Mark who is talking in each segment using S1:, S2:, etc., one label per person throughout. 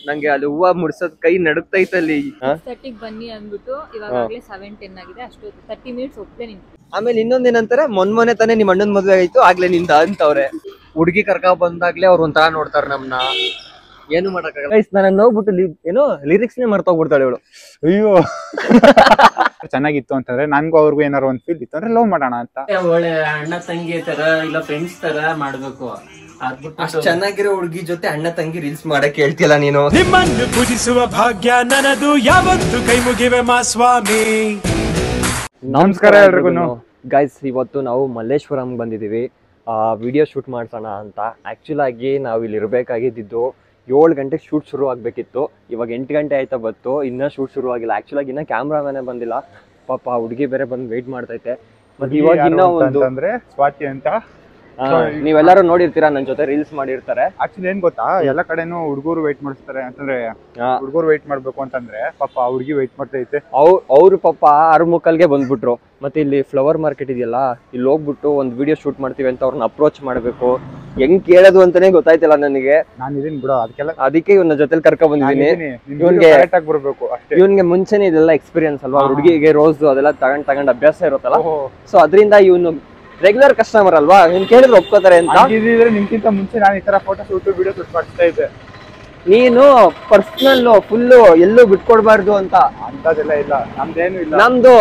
S1: ನಂಗೆ ಅಲ್ಲಿ ಹೂವ ಮುಡ್ಸೋದ್ ಕೈ ನಡುಕ್ತೈತಲ್ಲಿ.
S2: 6:30 ಬನ್ನಿ ಅಂದ್ಬಿಟ್ಟು ಇವಾಗಲೇ 7:10 ಆಗಿದೆ. ಅಷ್ಟು 30 ಮಿನಿಟ್ಸ್ ಒಪ್ಪಲೆ ನಿಂತು.
S1: ಆಮೇಲೆ ಇನ್ನೊಂದೇನಂತಾರೆ, ಮೊನ್ನೆ ತಾನೇ ನಿಮ್ ಅಣ್ಣನ್ ಮದ್ವೆ ಆಯ್ತು ಆಗ್ಲೇ ನಿಂದ ಅಂತವ್ರೆ. ಹುಡ್ಗಿ ಕರ್ಕ ಬಂದಾಗ್ಲೇ ಅವ್ರ ಒಂಥರ ನೋಡ್ತಾರ ನಮ್ನ. ಏನು ಮಾಡಕ್ಕಾಗಲ್ಲ. ನಾನು ನೋಡ್ಬಿಟ್ಟು ಏನೋ ಲಿರಿಕ್ಸ್ ನೇ ಮರ್ತೋಗ್ಬಿಡ್ತಾಳೆ ಇವಳು.
S3: ಅಯ್ಯೋ ಚೆನ್ನಾಗಿತ್ತು ಅಂತಂದ್ರೆ ನನ್ಗೂ ಅವ್ರಿಗೂ ಏನಾರು ಒಂದ್ ಫೀಲ್ ಇತ್ತು ಅಂದ್ರೆ ಲವ್ ಮಾಡೋಣ ಅಂತ.
S4: ಒಳ್ಳೆ ಅಣ್ಣ ತಂಗಿ ತರ ಇಲ್ಲ ಫ್ರೆಂಡ್ಸ್ ತರ ಮಾಡ್ಬೇಕು.
S1: ಅಷ್ಟ್ ಚೆನ್ನಾಗಿರೋ ಹುಡುಗಿ ಜೊತೆ ಅಣ್ಣ ತಂಗಿ ರೀಲ್ಸ್ ಮಾಡಕ್ ಹೇಳ್ತಿಲ್ಲ ನೀನು.
S5: ನಿಮ್ಮನ್ನು ಪೂಜಿಸುವ ಭಾಗ್ಯ ನನದು, ಯಾವತ್ತು ಕೈ ಮುಗಿವೆ ಮಾ ಸ್ವಾಮಿ.
S3: ನಮಸ್ಕಾರ ಎಲ್ರಿಗೂ.
S1: ಗೈಸ್, ಇವತ್ತು ನಾವು ಮಲ್ಲೇಶ್ವರಂ ಬಂದಿದೀವಿ. ವಿಡಿಯೋ ಶೂಟ್ ಮಾಡ್ಸೋಣ ಅಂತ. ಆಕ್ಚುಲ್ ಆಗಿ ನಾವು ಇಲ್ಲಿ ಇರ್ಬೇಕಾಗಿದ್ದು 7 ಗಂಟೆಗೆ ಶೂಟ್ ಶುರು ಆಗ್ಬೇಕಿತ್ತು. ಇವಾಗ 8 ಗಂಟೆ ಆಯ್ತಾ ಬತ್ತು, ಇನ್ನ ಶೂಟ್ ಶುರು ಆಗಿಲ್ಲ. ಆಕ್ಚುಲ್ ಆಗಿ ಇನ್ನ ಕ್ಯಾಮ್ರಾಮನೇ ಬಂದಿಲ್ಲ. ಪಾಪ ಹುಡುಗಿ ಬೇರೆ ಬಂದು ವೇಟ್ ಮಾಡ್ತೈತೆ. ಮತ್ತೆ ಇವಾಗ ಇನ್ನ ಒಂದು
S3: ಅಂದ್ರೆ ಸ್ವಾತಿ ಅಂತ
S1: ನೀವೆಲ್ಲರೂ ನೋಡಿರ್ತೀರಾ, ನನ್ನ ಜೊತೆ ರೀಲ್ಸ್ ಮಾಡಿರ್ತಾರೆ.
S3: ಆಕ್ಚುಲಿ ಏನ್ ಗೊತ್ತಾ, ಎಲ್ಲ ಕಡೆನೂ ಹುಡುಗರು ವೇಟ್ ಮಾಡಿಸ್ತಾರೆ ಅಂತಂದ್ರೆ ಹುಡುಗರು ವೇಟ್ ಮಾಡ್ಬೇಕು ಅಂತಂದ್ರೆ ಪಾಪ ಹುಡುಗಿ ವೇಟ್ ಮಾಡ್ತೈತೆ.
S1: ಅವ್ರು ಪಾಪ 6:45ಗೆ ಬಂದ್ಬಿಟ್ರು. ಮತ್ತೆ ಇಲ್ಲಿ ಫ್ಲವರ್ ಮಾರ್ಕೆಟ್ ಇದೆಯಲ್ಲ, ಇಲ್ಲಿ ಹೋಗ್ಬಿಟ್ಟು ಒಂದು ವಿಡಿಯೋ ಶೂಟ್ ಮಾಡ್ತೀವಿ ಅಂತ ಅವ್ರನ್ನ ಅಪ್ರೋಚ್ ಮಾಡ್ಬೇಕು. ಹೆಂಗ್ ಕೇಳೋದು ಅಂತಾನೆ ಗೊತ್ತಾಯ್ತಿಲ್ಲ ನನಗೆ.
S3: ನಾನು ಇದೀನಿ ಬಿಡೋ,
S1: ಅದಕ್ಕೆ ಇವನ್ನ ಜೊತೆಲಿ ಕರ್ಕೊ ಬಂದಿದ್ದೀನಿ. ಇವನ್ಗೆ ಮುಂಚೆನೆ ಇದೆಲ್ಲ ಎಕ್ಸ್ಪೀರಿಯನ್ಸ್ ಅಲ್ವಾ, ಹುಡುಗಿಗೆ ರೋಸ್ ಅದೆಲ್ಲ ತಗೊಂಡ್ ಅಭ್ಯಾಸ ಇರುತ್ತಲ್ಲ. ಸೊ ಅದರಿಂದ ಇವನು ರೆಗ್ಯುಲರ್ ಕಸ್ಟಮರ್ ಅಲ್ವಾ, ನೀನ್ ಕೇಳಿದ್ರೆ ಒಪ್ಕೋತಾರೆ ಅಂತ.
S3: ನಿಮ್ಗಿಂತ ಮುಂಚೆ ನಾನು ಈ ತರ ಫೋಟೋ ಶೂಟ್ ವಿಡಿಯೋ ಶೂಟ್ ಮಾಡ್ತಾ ಇದ್ದೆ.
S1: ನೀನು ಪರ್ಸನಲ್ ಫುಲ್ ಎಲ್ಲೂ ಬಿಟ್ಕೊಡ್ಬಾರ್ದು ಅಂತ
S3: ಅಂತದೆಲ್ಲ ಇಲ್ಲ, ನಮ್ದೇನು ಇಲ್ಲ.
S1: ನಮ್ದು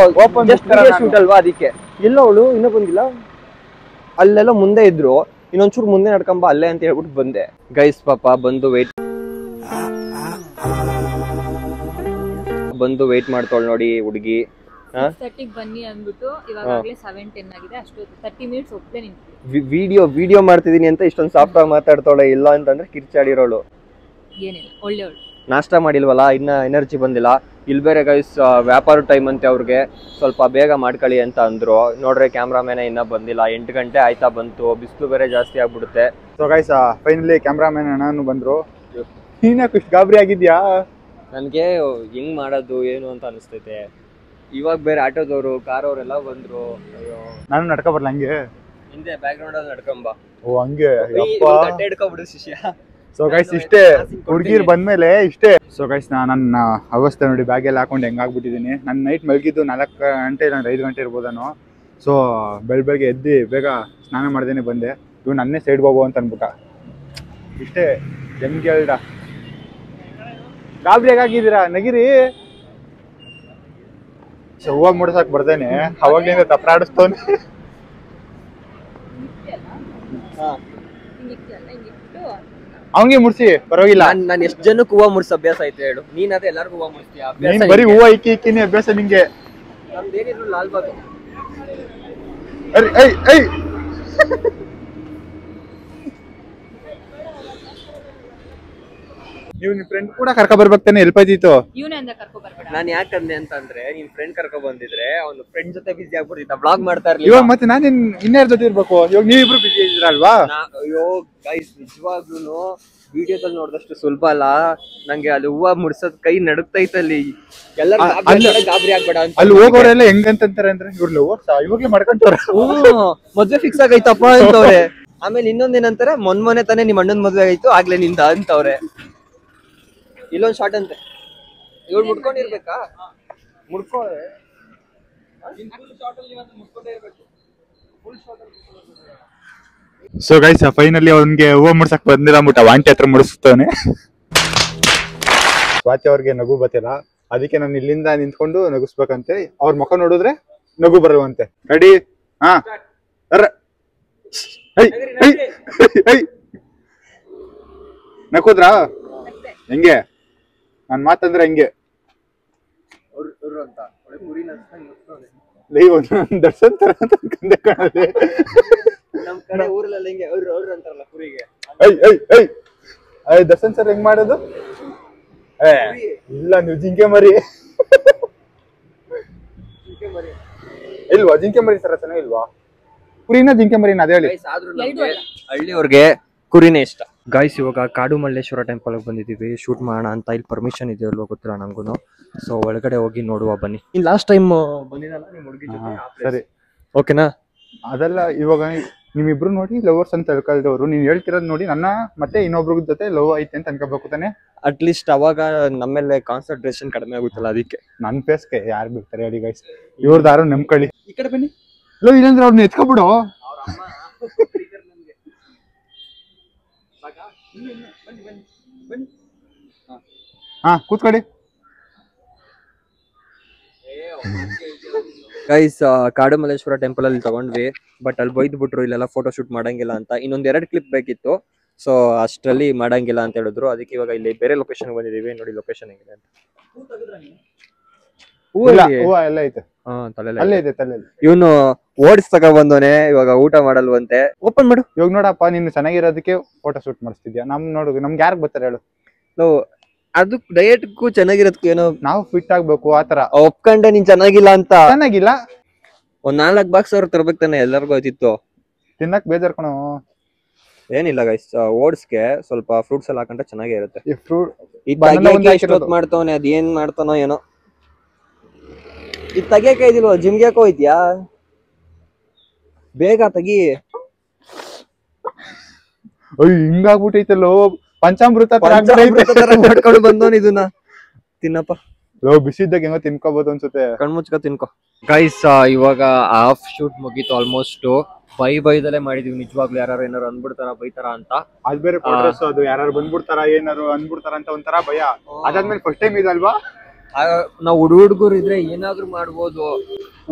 S1: ಶೂಟ್ ಅಲ್ವಾ, ಅದಕ್ಕೆ. ಎಲ್ಲ ಅವಳು ಇನ್ನೂ ಬಂದಿಲ್ಲ, ಅಲ್ಲೆಲ್ಲ ಮುಂದೆ ಇದ್ರು. ಇನ್ನೊಂಚೂರು ಮುಂದೆ ನಡ್ಕೊಂಬ ಅಲ್ಲೇ ಅಂತ ಹೇಳ್ಬಿಟ್ಟು ಬಂದೆ. ಗೈಸ್ ಪಾಪ ಬಂದು ವೇಟ್ ಮಾಡ್ತಾಳ ನೋಡಿ ಹುಡುಗಿ.
S2: 6:30 ಬನ್ನಿ ಅಂದ್ಬಿಟ್ಟು ಇವಾಗಲೇ 7:10 ಆಗಿದೆ. ಅಷ್ಟು 30 ಮಿನಿಟ್ಸ್ ಒಪ್ಪಲೆ ನಿಂತು.
S1: ವಿಡಿಯೋ ಮಾಡ್ತಿದೀನಿ ಅಂತ ಇಷ್ಟೊಂದು ಸಾಫ್ಟ್ ಆಗಿ ಮಾತಾಡ್ತಾಳೆ. ಇಲ್ಲ ಅಂತಂದ್ರೆ ಕಿರ್ಚಾಡಿರೋಳು.
S2: ಏನಿಲ್ಲ, ಒಳ್ಳೆಯವಳು.
S1: ನಾಷ್ಟ ಮಾಡಿಲ್ವಲ್ಲ, ಇನ್ನ ಎನರ್ಜಿ ಬಂದಿಲ್ಲ. ಇಲ್ಲಿ ಬೇರೆ ಗೈಸ್ ವ್ಯಾಪಾರ ಟೈಮ್ ಅಂತೆ ಅವ್ರಿಗೆ, ಸ್ವಲ್ಪ ಬೇಗ ಮಾಡ್ಕೊಳ್ಳಿ ಅಂತ ಅಂದ್ರು. ನೋಡ್ರೆ ಕ್ಯಾಮ್ರಾಮ್ಯಾನ್ ಇನ್ನ ಬಂದಿಲ್ಲ. 8 ಗಂಟೆ ಆಯ್ತಾ ಬಂತು, ಬಿಸಿಲು ಬೇರೆ ಜಾಸ್ತಿ ಆಗ್ಬಿಡುತ್ತೆ.
S3: ಸೊ ಗೈಸ್ ಫೈನಲಿ ಕ್ಯಾಮ್ರಾಮ್ಯಾನ್ ಅಣ್ಣನು ಬಂದ್ರು. ನೀನ್ಯಾಕೆ ಇಷ್ಟು ಗಾಬರಿ ಆಗಿದ್ಯಾ?
S1: ನನ್ಗೆ ಹೆಂಗ್ ಮಾಡೋದು ಏನು ಅಂತ ಅನಿಸ್ತೈತೆ. ಇವಾಗ ಬೇರೆ ಆಟೋದವರು ಕಾರ್ ಅವರೆಲ್ಲ ಬಂದ್ರು. ಅಯ್ಯೋ,
S3: ನಾನು ನಡ್ಕೊ ಬರ್ಲ ಹಂಗೆ
S1: ಹಿಂದೆ ಬ್ಯಾಕ್ ಗ್ರೌಂಡ್ ಅಲ್ಲಿ ನಡ್ಕೊಂಬ.
S3: ಓ ಹಂಗೆ
S1: ಹಿಡ್ಕೊಬಿಡು ಶಿಷ್ಯ.
S3: ಸೊ ಗೈಸ್ ಇಷ್ಟೇ, ಹುಡುಗಿರ್ ಬಂದ್ಮೇಲೆ ಇಷ್ಟೇ. ಸೊ ಗೈಸ್ ನನ್ನ ಅವಸ್ಥೆ ನೋಡಿ, ಬ್ಯಾಗ್ ಎಲ್ಲ ಹಾಕೊಂಡು ಹೆಂಗಾಗ್ಬಿಟ್ಟಿದ್ದೀನಿ. ನಾನು ನೈಟ್ ಮಲಗಿದ್ದು 4 ಗಂಟೆ ಇಲ್ಲ 5 ಗಂಟೆ ಇರ್ಬೋದಾನು. ಸೊ ಬೆಳಗ್ಗೆ ಎದ್ದು ಬೇಗ ಸ್ನಾನ ಮಾಡ್ದೇನೆ ಬಂದೆ. ಇವ್ ನನ್ನೇ ಸೈಡ್ಗೆ ಹೋಗು ಅಂತ ಅನ್ಬಿಟ್ಟ. ಇಷ್ಟೇ, ಹೆಂಗೆ ಹೇಳ್ದ. ಗಾಬರಿ ಹೇಗಾಗಿದ್ದೀರಾ, ನಗಿರಿ. ಸೊ ಹೂವ ಮುಡ್ಸಕ್ ಬರ್ದೇನೆ, ಅವಾಗ್ಲಿಂದ ತಪ್ಪಾಡಿಸ್ತವನೆ. ಅವಂಗೆ ಮುಡ್ಸಿ ಪರವಾಗಿಲ್ಲ.
S1: ನಾನು ಎಷ್ಟು ಜನಕ್ಕೆ ಹೂವ ಮುಡ್ಸ ಅಭ್ಯಾಸ ಐತೆ ಹೇಳು. ನೀನ್ ಅದೇ ಎಲ್ಲರಿಗೂ ಹೂವ ಮುಡ್ಸ್ತೀಯ.
S3: ನೀನ್ ಬರೀ ಹೂವ ಇಕ್ಕಿನೇ ಅಭ್ಯಾಸ ನಿಂಗೆ.
S1: ನಮ್ದೇನಿದ್ರು ಲಾಲ್ಬಾಗ್
S3: ನೀವು ನಿಮ್ ಫ್ರೆಂಡ್ ಕೂಡ ಕರ್ಕೊ ಬರ್ಬೇಕು ತಾನೆ, ಹೆಲ್ಪ್ ಆಯ್ತಿತ್ತು.
S1: ನಾನ್ ಯಾಕಂದೆ ಅಂತಂದ್ರೆ, ನಿನ್ ಫ್ರೆಂಡ್ ಕರ್ಕೊ ಬಂದಿದ್ರೆ ಅವ್ನು ಫ್ರೆಂಡ್ ಜೊತೆ ಬಿಸಿ ಆಗ್ಬಿಡ್ತಿದ್ದ, ಬ್ಲಾಗ್ ಮಾಡ್ತಾ ಇರ್ಲಿಲ್ಲ.
S3: ಇವಾಗ ಮತ್ತೆ ನಾನು ಇನ್ಯಾರ ಜೊತೆ ಇರ್ಬೇಕು? ಇವಾಗ ನೀವಿಬ್ರು ಬಿಸಿ ಇದ್ದೀರಲ್ವಾ?
S1: ಅಯ್ಯೋ ಗೈಸ್, ನಿಜವಾಗ್ಲೂ ವಿಡಿಯೋದಲ್ಲಿ ನೋಡಿದಷ್ಟು ಸುಲಭ ಅಲ್ಲ. ನಂಗೆ ಅಲ್ಲಿ ಹೂವ ಮುಡ್ಸೋದ್ ಕೈ ನಡುಕ್ತೈತಲ್ಲಿ. ಎಲ್ಲರೂ ಗಾಬರಿ ಆಗ್ಬೇಡ ಅಂತ.
S3: ಅಲ್ಲಿ ಹೋಗೋರೆಲ್ಲ ಹೆಂಗಂತಾರೆ ಅಂದ್ರೆ, ಇವ್ರು ಇವಾಗ್ಲೇ ಮಾಡ್ಕೊಂತವ್ರ,
S1: ಮದ್ವೆ ಫಿಕ್ಸ್ ಆಗೈತಪ್ಪ ಅಂತವ್ರೆ. ಆಮೇಲೆ ಇನ್ನೊಂದೇನಂತಾರೆ, ಮೊನ್ನೆ ತಾನೇ ನಿಮ್ ಅಣ್ಣನ್ ಮದ್ವೆ ಆಯ್ತು ಆಗ್ಲೇ ನಿಂದ ಅಂತವ್ರೆ. ಇಲ್ಲೊಂದ್ ಶಾರ್ಟ್ ಅಂತೆ, ಇವಳು ಮುಡ್ಕೊಂಡಿರ್ಬೇಕಾ?
S3: ಸೊ ಗೈಸ್ ಫೈನಲಿ ಅವ್ನಿಗೆ ಹೂವ ಮುಡ್ಸಕ್ ಬಂದಿಲ್ಲ ಅಂದ್ಬಿಟ್ಟು ವಾಂಟಿ ಹತ್ರ ಮುಡಿಸ್ತವನೆ. ಸ್ವಾತಿ ಅವ್ರಿಗೆ ನಗು ಬತ್ತಿಲ್ಲ, ಅದಕ್ಕೆ ನಾನು ಇಲ್ಲಿಂದ ನಿಂತ್ಕೊಂಡು ನಗಿಸ್ಬೇಕಂತೆ. ಅವ್ರ ಮುಖ ನೋಡಿದ್ರೆ ನಗು ಬರುವಂತೆ. ರೆಡಿ? ಹಾ, ನಕ್ಕೋದ್ರಾ? ಹೆಂಗೆ ನನ್ ಮಾತಂದ್ರೆ ಹೆಂಗೆ? ದರ್ಶನ್ ತರ ಕಂದೆ ಕಾಣದೆ.
S1: ನಮ್ ಕಡೆ ಊರಲ್ಲ ಹಿಂಗೆ ಅವ್ರು ಅಂತಾರಲ್ಲ ಕುರಿಗೆ.
S3: ದರ್ಶನ್ ಸರ್ ಹೆಂಗ್ ಮಾಡೋದು? ಇಲ್ಲ, ನೀವು ಜಿಂಕೆ ಮರಿ ಇಲ್ವಾ? ಜಿಂಕೆ ಮರಿ ಸರ ಚೆನ್ನಾಗಿಲ್ವಾ? ಕುರಿನ ಜಿಂಕೆ ಮರಿನ ಅದೇ ಹೇಳಿ.
S1: ಹಳ್ಳಿಯವ್ರಿಗೆ ಕುರಿನೇ ಇಷ್ಟ. ಗೈಸ್ ಇವಾಗ ಕಾಡು ಮಲ್ಲೇಶ್ವರ ಟೆಂಪಲ್ ಬಂದಿದ್ದೀವಿ. ಶೂಟ್ ಮಾಡೋಣ ಅಂತ. ಇಲ್ಲಿ ಪರ್ಮಿಷನ್ ಇದೆ ಅಲ್ವಾ ಗೊತ್ತಿಲ್ಲ ನನ್ಗೂ. ಸೊ ಒಳಗಡೆ ಹೋಗಿ ನೋಡುವ ಬನ್ನಿ. ಇನ್ ಲಾಸ್ಟ್ ಟೈಮ್ ಬಂದಿದ್ದಲ್ಲ ನಿಮ್ ಹುಡುಗಿ ಜೊತೆ.
S3: ಸರಿ,
S1: ಓಕೆನಾ?
S3: ಅದೆಲ್ಲ ಇವಾಗ ನಿಮ್ಮಿಬ್ರು ನೋಡಿ ಲವರ್ಸ್ ಅಂತ ತಿಳ್ಕೊಳ್ದವ್ರು, ನೀನ್ ಹೇಳ್ತಿರೋದ್ ನೋಡಿ ನನ್ನ ಮತ್ತೆ ಇನ್ನೊಬ್ರ ಜೊತೆ ಲವ್ ಐತೆ ಅಂತ ಅನ್ಕೋಬೇಕು ತಾನೆ.
S1: ಅಟ್ಲೀಸ್ಟ್ ಅವಾಗ ನಮ್ಮೇಲೆ ಕಾನ್ಸಂಟ್ರೇಷನ್ ಕಡಿಮೆ ಆಗುತ್ತಲ್ಲ ಅದಕ್ಕೆ.
S3: ನನ್ ಫೇಸ್ಗೆ ಯಾರು ಬಿಡ್ತಾರೆ ಹೇಳಿ ಗೈಸ್, ಇವ್ರದಾರು ನಂಬ್ಕೊಳ್ಳಿ. ಈ ಕಡೆ ಬನ್ನಿ. ಲವ್ ಇಲ್ಲಂದ್ರೆ ಅವ್ರನ್ನ ಎತ್ಕೊಬಿಡು. ಹಾ ಕೂತ್ಕೊಳ್ಳಿ.
S1: ಗೈಸ್ ಕಾಡು ಮಲ್ಲೇಶ್ವರ ಟೆಂಪಲ್ ಅಲ್ಲಿ ತಗೊಂಡ್ವಿ, ಬಟ್ ಅಲ್ಲಿ ಬೈದ್ ಬಿಟ್ರು ಇಲ್ಲೆಲ್ಲ ಫೋಟೋ ಶೂಟ್ ಮಾಡಂಗಿಲ್ಲ ಅಂತ. ಇನ್ನೊಂದ್ 2 ಕ್ಲಿಪ್ ಬೇಕಿತ್ತು, ಸೊ ಅಷ್ಟರಲ್ಲಿ ಮಾಡಂಗಿಲ್ಲ ಅಂತ ಹೇಳಿದ್ರು. ಅದಕ್ಕೆ ಇವಾಗ ಇಲ್ಲಿ ಬೇರೆ ಲೊಕೇಶನ್ ಬಂದಿದೀವಿ. ನೋಡಿ ಲೊಕೇಶನ್ ಹೆಂಗಿದೆ ಅಂತ.
S3: ಹೂವ ಎಲ್ಲ ಐತೆ. ಅಲ್ಲೇ ಇದೆ ತಲೆಯಲ್ಲಿ.
S1: ಇವನು ಓಡಿಸ್ ತಗೊ ಬಂದವನೆ, ಇವಾಗ ಊಟ ಮಾಡಲ್ವಂತೆ. ಓಪನ್ ಮಾಡು.
S3: ಇವಾಗ ನೋಡಪ್ಪ, ನೀನು ಚೆನ್ನಾಗಿರೋದಕ್ಕೆ ಫೋಟೋ ಶೂಟ್ ಮಾಡಿಸ್ತಿದ್ಯಾ. ನೋಡು ನಮ್ಗೆ ಯಾರಿಗೆ ಬರ್ತಾರೆ ಹೇಳು.
S1: ಅದು ಡಯಟ್ಗೂ ಚೆನ್ನಾಗಿರೋದಕ್ಕೂ ಏನೋ
S3: ನಾವು ಫಿಟ್ ಆಗ್ಬೇಕು ಆತರ.
S1: ಒಪ್ಕೊಂಡೆ ನೀನ್ ಚೆನ್ನಾಗಿಲ್ಲ ಅಂತ.
S3: ಚೆನ್ನಾಗಿಲ್ಲ.
S1: ಒಂದ್ 4 ಬಾಕ್ಸ್ ಅವ್ರು ತರ್ಬೇಕು ತಾನೆ, ಎಲ್ಲರಿಗೂ ಹೋಯ್ತಿತ್ತು.
S3: ತಿನ್ನಕ್ ಬೇಜಾರ್ ಕಣೋ.
S1: ಏನಿಲ್ಲ ಗೈಸ್, ಓಟ್ಸ್ಗೆ ಸ್ವಲ್ಪ ಫ್ರೂಟ್ಸ್ ಎಲ್ಲ ಹಾಕೊಂಡ್ರೆ ಚೆನ್ನಾಗೇ ಇರುತ್ತೆ.
S3: ಈ ಫ್ರೂಟ್
S1: ಇಷ್ಟೊತ್ತು ಮಾಡ್ತಾವನೆ, ಅದ್ ಏನ್ ಮಾಡ್ತಾನೋ ಏನೋ. ಇದು ತೆಗಿಯಕ ಇದಿಲ್ವ, ಜಿಮ್ಗೆ ಯಾಕೋ ಹೋಯ್ತಿಯಾ? ಬೇಗ ತೆಗಿ.
S3: ಹಿಂಗಾಗ್ಬಿಟ್ಟೈತಲ್ಲೋ, ಪಂಚಾಮೃತ
S1: ಮಾಡ್ಕೊಂಡು ಬಂದವನ್ ಇದನ್ನ ತಿನ್ನಪ್ಪ.
S3: ಬಿಸಿದ್ದಾಗ ಹೆಂಗೋ ತಿನ್ಕೋಬಹುದು ಅನ್ಸುತ್ತೆ.
S1: ಕಣ್ಮುಚ್ಕ ತಿನ್ಕೋ. ಗೈಸ್ ಇವಾಗ ಹಾಫ್ ಶೂಟ್ ಮುಗೀತು ಆಲ್ಮೋಸ್ಟ್. ಬೈದಲ್ಲೇ ಮಾಡಿದೀವಿ. ನಿಜವಾಗ್ಲೂ ಯಾರು ಏನಾರು ಅಂದ್ಬಿಡ್ತಾರ ಬೈತಾರ ಅಂತ.
S3: ಅದ್ ಬೇರೆ ಅದು ಯಾರು ಬಂದ್ಬಿಡ್ತಾರ ಏನಾರು ಅಂದ್ಬಿಡ್ತಾರ ಅಂತ ಒಂಥರ ಭಯ. ಅದಾದ್ಮೇಲೆ ಫಸ್ಟ್ ಟೈಮ್ ಇದಲ್ವಾ,
S1: ನಾವ್ ಹುಡುಗರು ಇದ್ರೆ ಏನಾದ್ರು ಮಾಡ್ಬೋದು.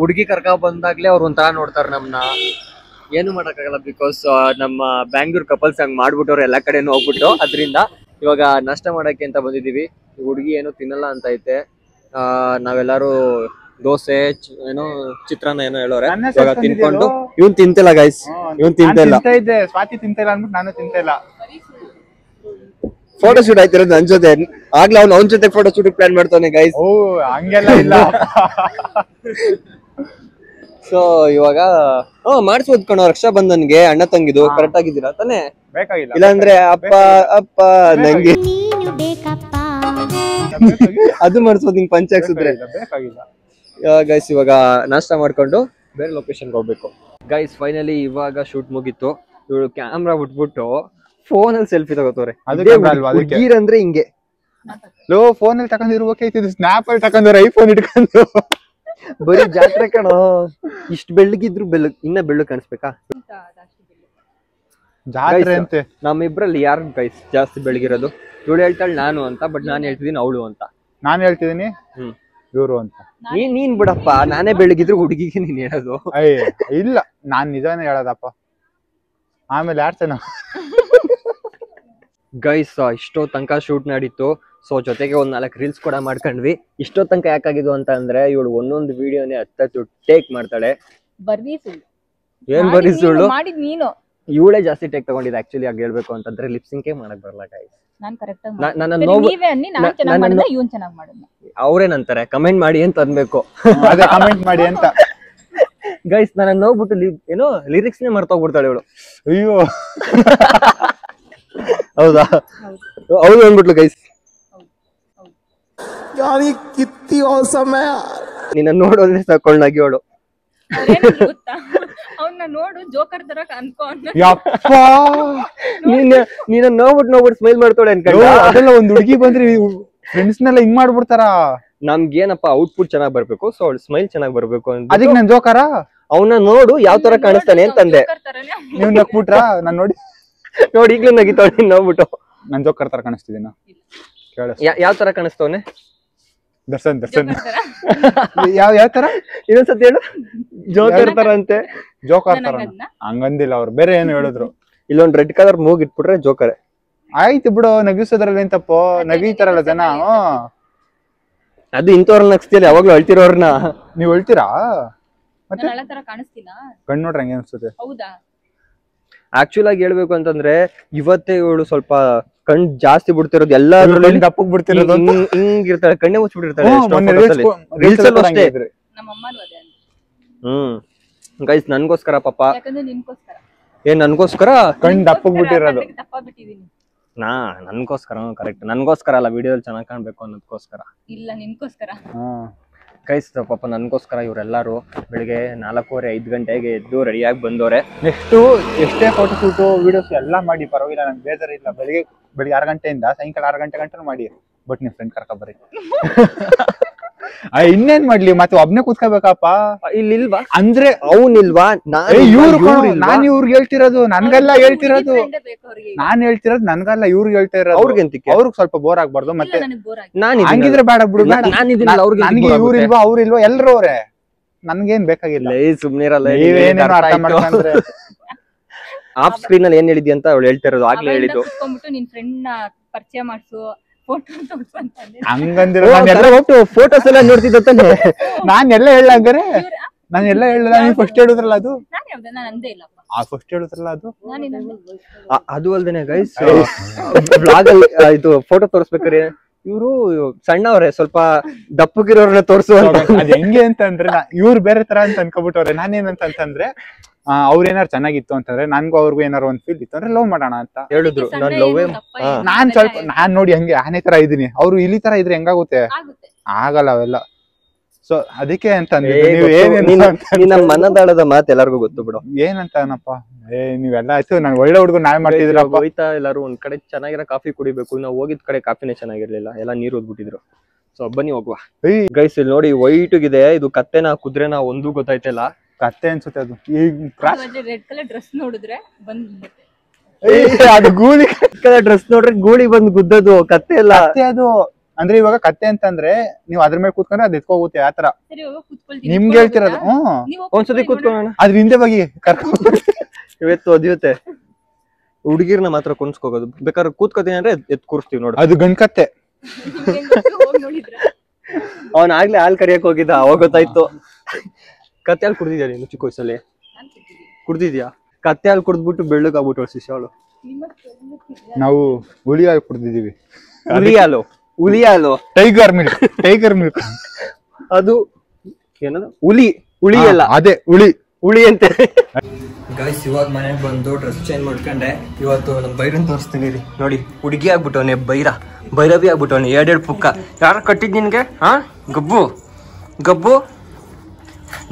S1: ಹುಡುಗಿ ಕರ್ಕ ಬಂದಾಗ್ಲೇ ಅವ್ರು ಒಂಥರ ನೋಡ್ತಾರ ನಮ್ನ. ಏನು ಮಾಡಕ್ಕಾಗಲ್ಲ, ಬಿಕಾಸ್ ನಮ್ಮ ಬ್ಯಾಂಗ್ಳೂರ್ ಕಪಲ್ಸ್ ಹಂಗ್ ಮಾಡ್ಬಿಟ್ಟವ್ರು ಎಲ್ಲಾ ಕಡೆನೂ ಹೋಗ್ಬಿಟ್ಟು. ಅದ್ರಿಂದ ಇವಾಗ ನಾಷ್ಟ ಮಾಡಕ್ಕೆ ಅಂತ ಬಂದಿದೀವಿ. ಹುಡುಗಿ ಏನು ತಿನ್ನಲ್ಲ ಅಂತ ಐತೆ. ನಾವೆಲ್ಲಾರು ದೋಸೆ ಏನೋ ಚಿತ್ರಾನ್ನ ಏನೋ ಹೇಳೋರೆ. ಇವಾಗ ತಿನ್ಕೊಂಡು ಇವನ್ ತಿಂತಿಲ್ಲ ಗೈಸ್, ಇವನ್ ತಿಂತಿಲ್ಲ.
S3: ಸ್ವಾತಿ ತಿಂತಿಲ್ಲ ಅನ್ಬಿಟ್ಟು ನಾನು ತಿಂತಿಲ್ಲ.
S1: ಫೋಟೋ ಶೂಟ್ ಆಯ್ತಿರೋದು ನನ್ ಜೊತೆ. ಆಗ್ಲೇ ಅವ್ನ ಜೊತೆ ಫೋಟೋ ಶೂಟ್ ಪ್ಲಾನ್ ಮಾಡ್ತಾನೆ ಗೈಸ್.
S3: ಓ ಹಂಗೆಲ್ಲ ಇಲ್ಲ.
S1: ಸೊ ಇವಾಗ ಮಾಡಿಸ್ಬೋದು ಕಣೋ, ರಕ್ಷಾ ಬಂಧನ್ಗೆ ಅಣ್ಣ ತಂಗಿದು ಕರೆಕ್ಟ್ ಆಗಿದ್ದೀರಾ ತಾನೆ?
S3: ಬೇಕಾಗಿಲ್ಲ.
S1: ಇಲ್ಲಾಂದ್ರೆ ಅಪ್ಪ ನಂಗೆ ಅದು ಮಾಡಿಸ್ಬೋದು. ನಿಂಗೆ ಪಂಚ ಹಾಕ್ಸಿದ್ರೆ
S3: ಬೇಕಾಗಿಲ್ಲ.
S1: ಗೈಸ್ ಇವಾಗ ನಾಷ್ಟ ಮಾಡ್ಕೊಂಡು ಬೇರೆ ಲೊಕೇಶನ್ಗೆ ಹೋಗ್ಬೇಕು. ಗೈಸ್ ಫೈನಲಿ ಇವಾಗ ಶೂಟ್ ಮುಗೀತು. ಇವಳು ಕ್ಯಾಮ್ರಾ ಬಿಟ್ಬಿಟ್ಟು ಫೋನಲ್ಲಿ ಸೆಲ್ಫಿ ತಗೋತವ್ರೆ. ಅಂದ್ರೆ ಹಿಂಗೆ
S3: ಲೋ ಫೋನಲ್ಲಿ ತಕೊಂಡಿರ್ಬೇಕೈತಿದ್, ಸ್ನಾಪ್ ಅಲ್ಲಿ ತಕೊಂಡ್ರೆ ಐಫೋನ್ ಇಟ್ಕೊಂಡು.
S1: ಬರೀ ಜಾತ್ರೆ ಕಣೋ. ಇಷ್ಟ ಬೆಳ್ಳಗಿದ್ರು ಇನ್ನ ಬೆಳ್ಳು ಕಾಣಿಸ್ಬೇಕಾ?
S3: ಜಾತ್ರೆ ಅಂತೆ.
S1: ನಮ್ಮಿಬ್ರಲ್ಲಿ ಯಾರು ಗೈಸ್ ಜಾಸ್ತಿ ಬೆಳಗಿರೋದು? ಇವಳು ಹೇಳ್ತಾಳೆ ನಾನು ಅಂತ, ಬಟ್ ನಾನ್ ಹೇಳ್ತಿದೀನಿ ಅವಳು ಅಂತ.
S3: ನಾನ್ ಹೇಳ್ತಿದೀನಿ ಇವ್ರು ಅಂತ.
S1: ನೀನ್ ಬಿಡಪ್ಪ, ನಾನೇ ಬೆಳಗಿದ್ರು ಹುಡುಗಿಗೆ ನೀನ್ ಹೇಳೋದು.
S3: ಇಲ್ಲ, ನಾನ್ ನಿಜಾನೇ ಹೇಳೋದಪ್ಪ. ಆಮೇಲೆ ಯಾರ್ಸೇನ
S1: ಗೈಸ್ ಇಷ್ಟೋ ತನಕ ಶೂಟ್ ನಡೀತು. ಸೊ ಜೊತೆಗೆ ಒಂದ್ 4 ರೀಲ್ಸ್ ಕೂಡ ಮಾಡ್ಕೊಂಡ್ವಿ. ಇಷ್ಟೋ ತನಕ ಯಾಕಾಗಿದ್ದು ಅಂತ ಅಂದ್ರೆ ಇವಳು ಒಂದೊಂದು ವಿಡಿಯೋನೇ 10 ಟೇಕ್ ಮಾಡ್ತಾಳೆ. ಏನ್ ಬರೀ ಸುಳ್ಳು
S2: ಮಾಡಿದ್ ನೀನು.
S1: ಇವಳೇ ಜಾಸ್ತಿ ಟೇಕ್ ತಗೊಂಡಿದ್ದು ಆಕ್ಚುಲಿ. ಆಗ ಹೇಳ್ಬೇಕು ಅಂತಂದ್ರೆ ಲಿಪ್ಸಿಂಕೇ ಮಾಡಕ್ ಬರಲ್ಲ ಗೈಸ್. ಅವ್ರೇನಂತಾರೆ ಕಮೆಂಟ್ ಮಾಡಿ ಅಂತ ಅನ್ಬೇಕು.
S3: ಕಮೆಂಟ್ ಮಾಡಿ ಅಂತ
S1: ಗೈಸ್ ನನ್ನ ನೋಡ್ಬಿಟ್ಟು ಏನೋ ಲಿರಿಕ್ಸ್ ನೇ ಮರ್ತೋಗ್ಬಿಡ್ತಾಳೆ ಇವಳು.
S3: ಅಯ್ಯೋ
S1: ಹೌದಾ? ಹೌದು ಅಂದ್ಬಿಟ್ಲು ಗೈಸ್. ನಿನ್ನ ನೋಡೋದ್ರೆ ಸಾಕೊಳ್ಳಾಗಿ ಅವಳು
S2: ನೋಡು ಜೋಕರ್ ತರ ಅನ್ಕೋ.
S1: ನೀನ ನೋಡ್ಬಿಟ್ಟು ಸ್ಮೈಲ್ ಮಾಡ್ತಾಳೆ ಅನ್ಕೊಂಡ.
S3: ಅದೆಲ್ಲ ಒಂದ್ ಹುಡುಗಿ ಬಂದ್ರೆ ಫ್ರೆಂಡ್ಸ್ ನೆಲ್ಲ ಹಿಂಗ್ ಮಾಡ್ಬಿಡ್ತಾರ.
S1: ನಮ್ಗೇನಪ್ಪ ಔಟ್ಪುಟ್ ಚೆನ್ನಾಗ್ ಬರ್ಬೇಕು, ಸೊ ಅವಳು ಸ್ಮೈಲ್ ಚೆನ್ನಾಗ್ ಬರ್ಬೇಕು ಅಂತ.
S3: ಅದಕ್ಕೆ ನನ್ ಜೋಕರ
S1: ಅವನ ನೋಡು ಯಾವ ತರ ಕಾಣಿಸ್ತಾನೆ ಅಂತಂದೆ.
S3: ನೀವ್ ನಕ್ಬಿಟ್ರ ನಾನ್ ನೋಡಿ
S1: ಈಗ್ಲೂ ನಗಿತಾಳೆ ನೋಡ್ಬಿಟ್ಟು.
S3: ನನ್ ಜೋಕರ್ ತರ ಕಾಣಿಸ್ತಿದ್ದೀನ?
S1: ಯಾವ ತರ ಕಾಣಿಸ್ತವನೆ?
S3: ದರ್ಶನ್ ಯಾವ ತರ?
S1: ಇನ್ನೊಂದ್ಸತಿ ಹೇಳು. ಜೋಕರ್ ತರ ಅಂತೆ.
S3: ಜೋಕರ್ ತರ ಹಂಗಂದಿಲ್ಲ ಅವ್ರು, ಬೇರೆ ಏನು ಹೇಳಿದ್ರು.
S1: ಇಲ್ಲೊಂದ್ ರೆಡ್ ಕಲರ್ ಮೂಗ್ ಇಟ್ಬಿಟ್ರೆ ಜೋಕರ್
S3: ಆಯ್ತು ಬಿಡು. ನಗಿಸೋದ್ರಲ್ಲಿ ಏನ್ ತಪ್ಪು? ನಗಿತಾರಲ್ಲ ಜನ.
S1: ಅದು ಇಂಥವ್ರನ್ನ ನಗಿಸ್ತಿಲ್ಲ, ಯಾವಾಗ್ಲೂ ಅಳ್ತಿರೋರ್ನ.
S3: ನೀವ್ ಅಳ್ತೀರಾ?
S2: ಮತ್ತೆ
S3: ಕಣ್ಣು ನೋಡ್ರಿ ಹಂಗೆ ಅನ್ಸುತ್ತೆ.
S1: ಆಕ್ಚುಲ್ ಆಗಿ ಹೇಳ್ಬೇಕು ಅಂತಂದ್ರೆ ಇವತ್ತೇ ಇವಳು ಸ್ವಲ್ಪ ಕಣ್ ಜಾಸ್ತಿ ಬಿಡ್ತಿರೋದು. ಎಲ್ಲ
S3: ದಪ್ಪಕ್ ಬಿಡ್ತಿರೋದು.
S1: ಹಿಂಗಿರ್ತಾಳೆ, ಕಣ್ಣೆ ಮುಚ್ಚಿಬಿಟ್ಟಿರ್ತಾಳೆ. ಗೈಸ್ ನನ್ಗೋಸ್ಕರ ಪಾಪ. ಏನ್ ನನ್ಗೋಸ್ಕರ
S3: ಕಣ್ ದಪ್ಪಕ್ ಬಿಟ್ಟಿರೋದು?
S1: ನನ್ಗೋಸ್ಕರ ಕರೆಕ್ಟ್. ನನ್ಗೋಸ್ಕರ ಅಲ್ಲ, ವಿಡಿಯೋದಲ್ಲಿ ಚೆನ್ನಾಗ್ ಕಾಣ್ಬೇಕು ಅನ್ನೋದಕ್ಕೋಸ್ಕರ.
S2: ಇಲ್ಲ ನಿನ್ಗೋಸ್ಕರ.
S1: ಗೈಸ್ ಪಾಪ ನನಗೋಸ್ಕರ ಇವರೆಲ್ಲರೂ ಬೆಳಿಗ್ಗೆ 4:30-5 ಗಂಟೆಗೆ ಎದ್ದು ರೆಡಿಯಾಗಿ ಬಂದವ್ರೆ.
S3: ಎಷ್ಟೇ ಫೋಟೋ ಶೂಟು ವಿಡಿಯೋಸ್ ಎಲ್ಲ ಮಾಡಿ ಪರವಾಗಿಲ್ಲ, ನಂಗೆ ಬೇಜಾರಿಲ್ಲ. ಬೆಳಿಗ್ಗೆ 6 ಗಂಟೆಯಿಂದ ಸಾಯಂಕಾಲ 6 ಗಂಟೆ ಗಂಟೆ ಮಾಡಿ. ಬಟ್ ನಿಮ್ ಫ್ರೆಂಡ್ ಕರ್ಕೊಬರ್ರಿ. ಇನ್ನೇನ್ ಮಾಡ್ಲಿ, ಮತ್ತೆ ಒಬ್ನೇ ಕೂತ್ಕೋಬೇಕಪ್ಪ.
S1: ಇಲ್ಲಿಲ್ವಾ
S3: ಅಂದ್ರೆ
S1: ಅವನಿಲ್ವಾ?
S3: ನಾನ್ ಇವ್ರಿಗೆ ಹೇಳ್ತಿರೋದು, ನನ್ಗೆಲ್ಲ ಹೇಳ್ತಿರೋದು. ನಾನ್ ಹೇಳ್ತಿರೋದು ನನ್ಗಲ್ಲ, ಇವ್ರಿಗೆ ಹೇಳ್ತಾ ಇರೋದು. ಅವ್ರಿಗೆ ಸ್ವಲ್ಪ ಬೋರ್ ಆಗ್ಬಾರ್ದು. ಮತ್ತೆ ಹಂಗಿದ್ರೆ ಬೇಡ ಬಿಡು, ನನ್ಗೆ ಇವ್ರಿಲ್ವಾ ಅವ್ರಿಲ್ವಾ ಎಲ್ರು ಅವ್ರೆ, ನನ್ಗೇನ್ ಬೇಕಾಗಿಲ್ಲ.
S1: ಸುಮ್ನಿರಲ್ಲ,
S3: ಅರ್ಥ ಮಾಡ್ಕೊಂಡ್ರೆ.
S1: ಆಫ್ ಸ್ಕ್ರೀನ್ ಅಲ್ಲಿ ಏನ್ ಹೇಳಿದ್ಯ ಅಂತ ಅವಳು ಹೇಳ್ತಾ ಇರೋದು, ಆಗ್ಲೇ ಹೇಳಿದ್ದು.
S2: ನಿನ್ ಫ್ರೆಂಡ್ ಪರಿಚಯ ಮಾಡ್ಸು,
S3: ಹಂಗಂದಿರ
S1: ಫೋಟೋಸ್ ಎಲ್ಲ ನೋಡ್ತಿದ್ದ.
S3: ನಾನ್ ಎಲ್ಲ ಹೇಳಂಗಾರೆ, ನಾನು ಎಲ್ಲ ಹೇಳಿಲ್ಲ. ನೀನ್ ಫಸ್ಟ್ ಹೇಳಿದ್ರಲ್ಲ ಅದು, ಫಸ್ಟ್ ಹೇಳಿದ್ರಲ್ಲ
S1: ಅದು ಅಲ್ದೇನೆ ಗೈಸ್ ಬ್ಲಾಗ್ ಅಲ್ಲಿ ಇದು ಫೋಟೋ ತೋರಿಸ್ಬೇಕಾರೆ ಇವ್ರು ಸಣ್ಣವ್ರೆ, ಸ್ವಲ್ಪ ದಪ್ಪಗಿರೋರ್ನ ತೋರ್ಸು.
S3: ಅದ್ ಹೆಂಗೆ ಅಂತಂದ್ರೆ, ಇವ್ರು ಬೇರೆ ತರ ಅಂತ ಅನ್ಕೋಬಿಟ್ಟವ್ರೆ. ನಾನೇನಂತಂದ್ರೆ ಅವ್ರೇನಾರು ಚೆನ್ನಾಗಿತ್ತು ಅಂತಂದ್ರೆ ನನ್ಗೂ ಅವ್ರಿಗೂ ಏನಾರು ಒಂದ್ ಫೀಲ್ ಇತ್ತು ಅಂದ್ರೆ ಲವ್ ಮಾಡೋಣ ಅಂತ
S1: ಹೇಳಿದ್ರು.
S3: ನಾನ್ ನೋಡಿ ಹಂಗೆ ಆನೆ ತರ ಇದೀನಿ, ಅವ್ರು ಇಲ್ಲಿ ತರ ಇದ್ರೆ ಹೆಂಗಾಗುತ್ತೆ? ಆಗಲ್ಲ ಅವೆಲ್ಲ. ಸೊ ಅದಕ್ಕೆ ಅಂತ
S1: ನಮ್ಮ ಮನದಾಳದ ಮಾತು ಎಲ್ಲರಿಗೂ ಗೊತ್ತು ಬಿಡು.
S3: ಏನಂತಾನಪ್ಪ, ನೀವೆಲ್ಲ ಆಯ್ತು ನಾನು ಒಳ್ಳೆ ಹುಡುಗ ನಾಳೆ ಮಾಡ್ತಿದ್ರ.
S1: ಹೋಯ್ತಾ ಎಲ್ಲಾರು ಒಂದ್ ಕಡೆ ಚೆನ್ನಾಗಿರೋ ಕಾಫಿ ಕುಡಿಬೇಕು. ನಾವು ಹೋಗಿದ್ ಕಡೆ ಕಾಫಿನೇ ಚೆನ್ನಾಗಿರ್ಲಿಲ್ಲ, ಎಲ್ಲ ನೀರು ಓದ್ಬಿಟ್ಟಿದ್ರು. ಸೊ ಬನ್ನಿ ಹೋಗುವ. ಗೈಸ್ ಇಲ್ಲಿ ನೋಡಿ ವೈಟ್ ಗಿದೆ, ಇದು ಕತ್ತೆನಾ ಕುದ್ರೆನಾ ಒಂದು ಗೊತ್ತಾಯ್ತಲ್ಲ.
S3: ಕತ್ತೆ ಅನ್ಸುತ್ತೆ ಅದು. ಈಗ
S2: ರೆಡ್ ಕಲರ್ ಡ್ರೆಸ್ ನೋಡಿದ್ರೆ
S3: ಅದು ಗೂಳಿ
S1: ಕಲರ್ ಡ್ರೆಸ್ ನೋಡ್ರೆ ಗೂಳಿ ಬಂದ್ ಗುದ್ದದು, ಕತ್ತೆ ಎಲ್ಲ.
S3: ಅದು ಅಂದ್ರೆ ಇವಾಗ ಕತ್ತೆ ಅಂತಂದ್ರೆ ನೀವು ಅದ್ರ ಮೇಲೆ ಕೂತ್ಕೊಂಡ್ರೆ ಅದ್ ಎತ್ಕೋಗುತ್ತೆ. ಆತರ ನಿಮ್ಗೆ ಹೇಳ್ತಿರೋದು.
S1: ಒಂದ್ಸತಿ ಕೂತ್ಕೊಳ್ಳೋಣ,
S3: ಅದ್ರ ಹಿಂದೆ ಬಗ್ಗೆ ಕರ್ಕೊಂಡು
S1: ಇವತ್ತು ಒದಿಯುತ್ತೆ. ಹುಡುಗಿರ್ನ ಮಾತ್ರ ಕುಣಿಸ್ಕೋಗೋದು, ಬೇಕಾದ್ರೆ ಕೂತ್ಕೋತೀನಿ ಅಂದ್ರೆ ಎತ್ ಕೂರಿಸ್ತೀವಿ ನೋಡಿ.
S3: ಅದು ಗಂಡ್ಕತ್ತೆ.
S1: ಅವನ್ ಆಗ್ಲೇ ಹಾಲ್ ಕರಿಯಕ್ ಹೋಗಿದ್ದ, ಅವಾಗ ಗೊತ್ತಾಯ್ತು. ಕತ್ತೆ ಹಾಲು ಕುಡ್ದಿದ್ಯಾ ನೀನು ಚಿಕ್ಕ ವಯಸ್ಸಲ್ಲಿ? ಕುಡ್ದಿದ್ಯಾ? ಕತ್ತೆ ಹಾಲು ಕುಡ್ದ್ಬಿಟ್ಟು ಬೆಳ್ಳಗಾಗ್ಬಿಟ್ಟು ಶಿಷ್ಯವಳು.
S3: ನಾವು ಹುಳಿ ಹಾಲು ಕುಡ್ದಿದೀವಿ.
S1: ಹುಲಿ ಹಾಲು
S3: ಟೈಗರ್ ಮಿಲ್ಕ್
S1: ಅದು ಏನದು ಹುಳಿ ಅಲ್ಲ,
S3: ಅದೇ ಹುಳಿ ಅಂತೆ.
S1: ಗೈಸ್ ಇವಾಗ ಮನೆಗೆ ಬಂದು ಡ್ರೆಸ್ ಚೇಂಜ್ ಮಾಡ್ಕೊಂಡೆ. ಇವತ್ತು ನಮ್ ಬೈರನ್ ತೋರಿಸ್ತೀನಿ ರೀ. ನೋಡಿ ಹುಡುಗಿ ಆಗ್ಬಿಟ್ಟವನೆ, ಭೈರವಿ ಆಗ್ಬಿಟ್ಟವನೆ, 2 ಪುಕ್ಕ. ಯಾರು ಕಟ್ಟಿದ್ ನಿನ್ಗೆ? ಗಬ್ಬು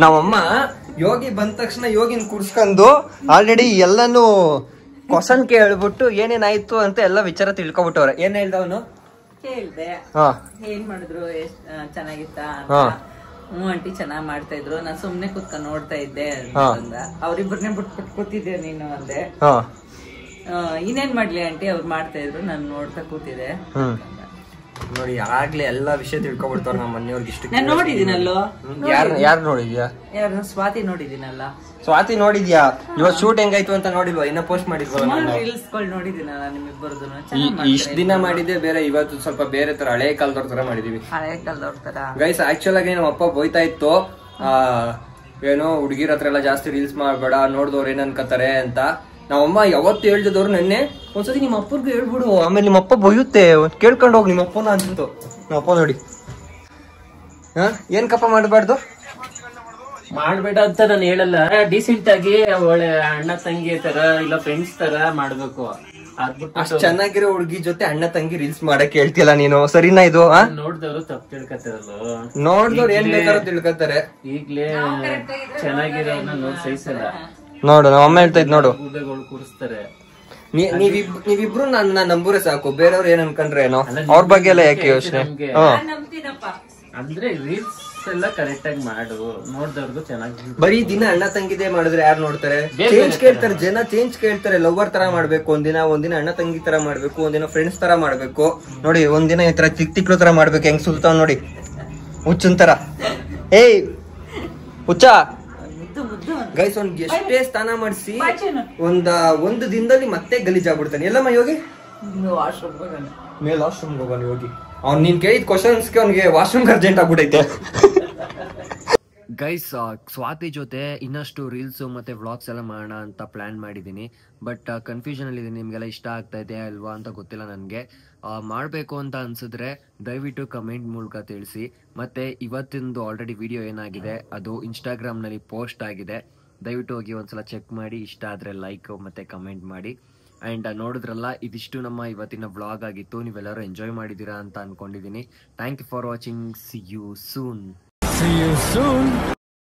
S1: ನಮ್ಮಮ್ಮ ಯೋಗಿ ಬಂದ ತಕ್ಷಣ ಯೋಗಿನ ಕುಡ್ಸ್ಕೊಂಡು ಆಲ್ರೆಡಿ ಎಲ್ಲಾನು ಕ್ವಶನ್ ಕೇಳ್ಬಿಟ್ಟು ಏನೇನಾಯ್ತು ಅಂತ ಎಲ್ಲ ವಿಚಾರ ತಿಳ್ಕೊಬಿಟ್ಟವ್ರೆ. ಏನ್ ಹೇಳ್ದವನು?
S6: ಕೇಳ್ದೆ ಏನ್ ಮಾಡಿದ್ರು, ಎಷ್ಟ್ ಚೆನ್ನಾಗಿತ್ತ? ಆಂಟಿ ಚೆನ್ನಾಗ್ ಮಾಡ್ತಾ ಇದ್ರು, ನಾನ್ ಸುಮ್ನೆ ಕುತ್ಕೊಂಡ್ ನೋಡ್ತಾ ಇದ್ದೆ ಅಂತ. ಅವ್ರಿಬ್ರನ್ನೇ ಬಿಟ್ಬಿಟ್ಟು ಕೂತಿದ್ದೆ ನೀನು ಅಂದೆ. ಇನ್ನೇನ್ ಮಾಡ್ಲಿ ಆಂಟಿ, ಅವ್ರು ಮಾಡ್ತಾ ಇದ್ರು, ನಾನ್ ನೋಡ್ತಾ ಕೂತಿದ್ದೆ.
S1: ನೋಡಿ ಆಗ್ಲೇ ಎಲ್ಲಾ ವಿಷಯ ತಿಳ್ಕೊಬಿಡ್ತಾರ ನಮ್ಮ ಮನೆಯವ್ರಿಗೆ. ಇಷ್ಟು
S6: ನಾನ್ ನೋಡಿದೀನಲ್ಲೋ.
S1: ಯಾರು ನೋಡಿದ್ಯಾ?
S6: ಯಾರು? ಸ್ವಾತಿ ನೋಡಿದೀನಲ್ಲ.
S1: ಸ್ವಾತಿ ನೋಡಿದ್ಯಾ? ಇವತ್ತು ಶೂಟ್ ಹೆಂಗಾಯ್ತು ಅಂತ ನೋಡಿಲ್ವಾ? ಇನ್ನ ಪೋಸ್ಟ್ ಮಾಡಿದ್ವಲ್ಲ,
S6: ರೀಲ್ಸ್ ಗಳು ನೋಡಿದೀನಲ್ಲ ನಿಮ್ಮಿಬ್ಬರದು.
S1: ಇಷ್ಟ ದಿನ ಮಾಡಿದ್ದೆ ಬೇರೆ, ಇವತ್ತು ಸ್ವಲ್ಪ ಬೇರೆ ತರ ಹಳೆ ಕಾಲದವ್ರ ತರ ಮಾಡಿದೀವಿ.
S6: ಹಳೆ ಕಾಲದವ್ರ ತರ.
S1: ಗೈಸ್ ಆಕ್ಚುಲ್ ಆಗಿ ನಮ್ಮ ಅಪ್ಪ ಬೋಯ್ತಾ ಇತ್ತು, ಏನೋ ಹುಡುಗಿರ ಹತ್ರ ಎಲ್ಲ ಜಾಸ್ತಿ ರೀಲ್ಸ್ ಮಾಡ್ಬೇಡ, ನೋಡ್ದವ್ರು ಏನ್ ಅನ್ಕೋತಾರೆ ಅಂತ. ನಾವಮ್ಮ ಯಾವತ್ತು ಹೇಳ್ತಿದವ್ರು ನೆನ್ನೆ ಒಂದ್ಸತಿ ನಿಮ್ಮ ಅಪ್ಪರ್ಗೂ ಹೇಳ್ಬಿಡು, ಆಮೇಲೆ ನಿಮ್ಮ ಅಪ್ಪ ಬೊಯ್ಯುತ್ತೆ, ಕೇಳ್ಕೊಂಡು ಹೋಗಿ ನಿಮ್ಮ ಅಪ್ಪನ ಅಂತಿತ್ತು. ನಮ್ಮ ಅಪ್ಪ ನೋಡಿ ಏನ್ ಕಪ್ಪ ಮಾಡಬಾರ್ದು,
S4: ಮಾಡ್ಬೇಡ ಅಂತ ನಾನು ಹೇಳಲ್ಲ. ಡೀಸೆಂಟ್ ಆಗಿ ಒಳ್ಳೆ ಅಣ್ಣ ತಂಗಿ ತರ ಇಲ್ಲ ಫ್ರೆಂಡ್ಸ್ ತರ ಮಾಡ್ಬೇಕು.
S1: ಅಷ್ಟ್ ಚೆನ್ನಾಗಿರೋ ಹುಡುಗಿ ಜೊತೆ ಅಣ್ಣ ತಂಗಿ ರೀಲ್ಸ್ ಮಾಡಕ್ ಹೇಳ್ತಿಯಲ್ಲ ನೀನು, ಸರಿನಾ ಇದು?
S4: ನೋಡ್ದವ್ರು ತಪ್ಪು ತಿಳ್ಕೊತಾರಲ್ಲ,
S1: ನೋಡ್ದವ್ರು ಏನ್ ಬೇಕಾದ್ರೂ ತಿಳ್ಕೊತಾರೆ.
S4: ಈಗ್ಲೇ ಚೆನ್ನಾಗಿರೋನ್ನ ನೋಡ್ ಸಹಿಸಲ್ಲ.
S1: ನೋಡು ನಮ್ಮ ಅಮ್ಮ ಹೇಳ್ತಾ ಇದ್ ನೋಡು,
S4: ಕೂರಿಸ್ತಾರೆ.
S1: ನೀವಿಬ್ರು ನನ್ನ ನಂಬೂರೆ ಸಾಕು, ಬೇರೆಯವ್ರು ಏನ್ ಅನ್ಕೊಂಡ್ರೆ ಏನೋ, ಅವ್ರ ಬಗ್ಗೆ ಎಲ್ಲ ಯಾಕೆ ಯೋಚನೆ.
S4: ಅಂದ್ರೆ ರೀಲ್ಸ್ ಎಲ್ಲ ಕರೆಕ್ಟ್ ಆಗಿ ಮಾಡು, ನೋಡ್ದವ್ರದ್ದು ಚೆನ್ನಾಗಿ.
S1: ಬರೀ ದಿನ ಅಣ್ಣ ತಂಗಿದೇ ಮಾಡಿದ್ರೆ ಯಾರು ನೋಡ್ತಾರೆ? ಚೇಂಜ್ ಕೇಳ್ತಾರೆ ಜನ, ಚೇಂಜ್ ಕೇಳ್ತಾರೆ. ಲವರ್ ತರ ಮಾಡ್ಬೇಕು, ಒಂದಿನ ಅಣ್ಣ ತಂಗಿ ತರ ಮಾಡ್ಬೇಕು, ಒಂದಿನ ಫ್ರೆಂಡ್ಸ್ ತರ ಮಾಡ್ಬೇಕು. ನೋಡಿ ಒಂದಿನ ಈ ತರ ತಿಕ್ಳು ತರ ಮಾಡ್ಬೇಕು. ಹೆಂಗ್ ಸುಲ್ತಾವ್ ನೋಡಿ ಹುಚ್ಚನ್ ತರ. ಏಯ್ ಹುಚ್ಚ ಗೈಸ್, ಅವ್ನಿಗೆ ಎಷ್ಟೇ ಸ್ನಾನ ಮಾಡಿಸಿ ಒಂದು ದಿನದಲ್ಲಿ ಮತ್ತೆ ಗಲೀಜಾಗ್ಬಿಡ್ತಾನೆ. ಎಲ್ಲಮ್ಮ ಯೋಗಿ ಮೇಲೆ ವಾಶ್ರೂಮ್ ಹೋಗೋಣ. ಯೋಗಿ ಅವ್ನು ನೀನ್ ಕೇಳಿದ ಕ್ವಶನ್ಸ್ಗೆ ಅವ್ನಿಗೆ ವಾಶ್ರೂಮ್ ಅರ್ಜೆಂಟ್ ಆಗ್ಬಿಟ್ಟೈತೆ. ಗೈಸ್ ಸ್ವಾತಿ ಜೊತೆ ಇನ್ನಷ್ಟು ರೀಲ್ಸ್ ಮತ್ತೆ ವ್ಲಾಗ್ಸ್ ಎಲ್ಲ ಮಾಡೋಣ ಅಂತ ಪ್ಲಾನ್ ಮಾಡಿದ್ದೀನಿ. ಬಟ್ ಕನ್ಫ್ಯೂಷನ್ ಅಲ್ಲಿ ಇದೀನಿ, ನಿಮ್ಗೆಲ್ಲ ಇಷ್ಟ ಆಗ್ತಾ ಇದೆಯಾ ಅಲ್ವಾ ಅಂತ ಗೊತ್ತಿಲ್ಲ ನನಗೆ. ಮಾಡಬೇಕು ಅಂತ ಅನ್ಸಿದ್ರೆ ದಯವಿಟ್ಟು ಕಮೆಂಟ್ ಮೂಲಕ ತಿಳಿಸಿ. ಮತ್ತೆ ಇವತ್ತಿಂದು ಆಲ್ರೆಡಿ ವಿಡಿಯೋ ಏನಾಗಿದೆ ಅದು ಇನ್ಸ್ಟಾಗ್ರಾಮ್ನಲ್ಲಿ ಪೋಸ್ಟ್ ಆಗಿದೆ, ದಯವಿಟ್ಟು ಹೋಗಿ ಒಂದ್ಸಲ ಚೆಕ್ ಮಾಡಿ. ಇಷ್ಟ ಆದರೆ ಲೈಕ್ ಮತ್ತು ಕಮೆಂಟ್ ಮಾಡಿ. ಆ್ಯಂಡ್ ನೋಡಿದ್ರಲ್ಲ, ಇದಿಷ್ಟು ನಮ್ಮ ಇವತ್ತಿನ ವ್ಲಾಗ್ ಆಗಿತ್ತು. ನೀವೆಲ್ಲರೂ ಎಂಜಾಯ್ ಮಾಡಿದ್ದೀರಾ ಅಂತ ಅಂದ್ಕೊಂಡಿದ್ದೀನಿ. Thank you for watching. See you soon.
S5: See you soon.